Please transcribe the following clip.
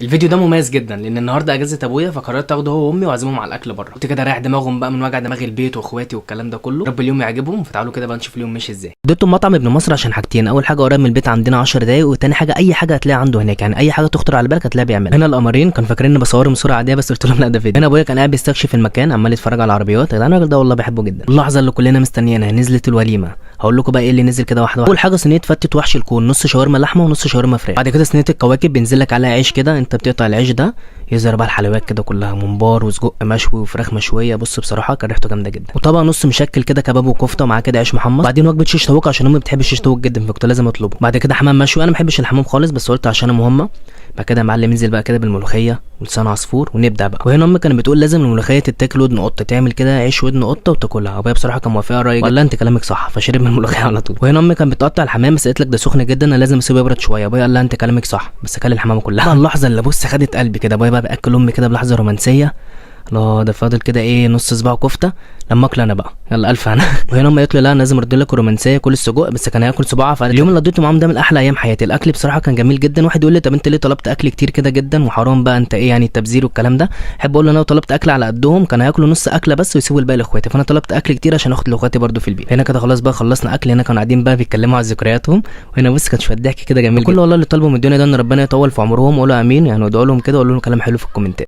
الفيديو ده مميز جدا لان النهارده اجازه ابويا، فقررت اخده هو وامي واعزمهم على الاكل بره. كنت كده رايح دماغهم بقى من وجع دماغ البيت واخواتي والكلام ده كله. رب اليوم يعجبهم، فتعالوا كده بقى نشوف اليوم ماشي ازاي. اديتهم مطعم ابن مصر عشان حاجتين، اول حاجه قريب من البيت عندنا 10 دقايق، وتاني حاجه اي حاجه هتلاقي عنده هناك، يعني اي حاجه تخطر على بالك هتلاقيها بيعملها. هنا القمرين كان فاكرين بصورهم صوره عاديه، بس قلت لهم لا ده فيديو. هنا ابويا كان قاعد بيستكشف المكان عمال يتفرج على العربيات. يا جدعان الراجل ده والله بحبه جدا. اللحظه اللي كلنا مستنيينها، نزلت الوليمه. هقول لكم بقى ايه اللي نزل كده واحده واحده. اول حاجه صينيه فتة وحش الكون، نص شاورما لحمه ونص شاورما فراخ. بعد كده صينيه الكواكب بينزل لك عليها عيش كده، انت بتقطع العيش ده يظهر بقى الحلويات كده كلها، ممبار وسجق مشوي وفراخ مشويه. بص بصراحه كان ريحته جامده جدا. وطبعا نص مشكل كده كباب وكفته، ومعاه كده عيش محمص. بعدين وجبه شيش طاووق عشان امي بتحب الشيش طاووق جدا، فكنت لازم اطلبه. بعد كده حمام مشوي، انا ما بحبش الحمام خالص بس قلت عشان مهمه. بعد كده يا معلم انزل بقى كده بالملوخيه ولسان عصفور ونبدا بقى. وهنا امي كانت بتقول لازم الملوخيه تتاكل ودن قطه، تعمل كده عيش ودن قطه وتاكلها. ابويا بصراحه كان موافق الراي، ولا انت كلامك صح، فشرب من الملوخيه على طول. وهنا امي كانت بتقطع الحمام بس قالت لك ده سخن جدا انا لازم اسيبه يبرد شويه. ابويا قال لها انت كلامك صح، بس كل الحمامه كلها. اللحظه اللي بص خدت قلبي كده، ابويا بقى بياكل امي كده بلحظه رومانسيه. الله، ده فاضل كده ايه نص صباع كفته لما اكل انا بقى، يلا الف هنا. وهنا امي قالت له لا انا لازم ارد لك الرومانسيه كل السجق، بس كان هياكل صباعها. فاليوم اللي قضيته معاهم ده من احلى ايام حياتي. الاكل بصراحه كان جميل جدا. واحد يقول لي طب انت ليه طلبت اكل كتير كده جدا وحرام بقى انت ايه يعني التبذير والكلام ده. احب اقول له انا لو طلبت اكل على قدهم كان هياكلوا نص اكله بس ويسيبوا الباقي لاخواتي، فانا طلبت اكل كتير عشان اخد لاخواتي برده في البيت. هنا كده خلاص بقى خلصنا اكل. هنا كانوا قاعدين بقى بيتكلموا على ذكرياتهم، وهنا بص كان شويه ضحك كده جميل. كل والله اللي طلبوا من الدنيا ده ان ربنا يطول في عمرهم، وقولوا امين يعني، وادعوا لهم كده وقولوا لهم كلام حلو في الكومنتات.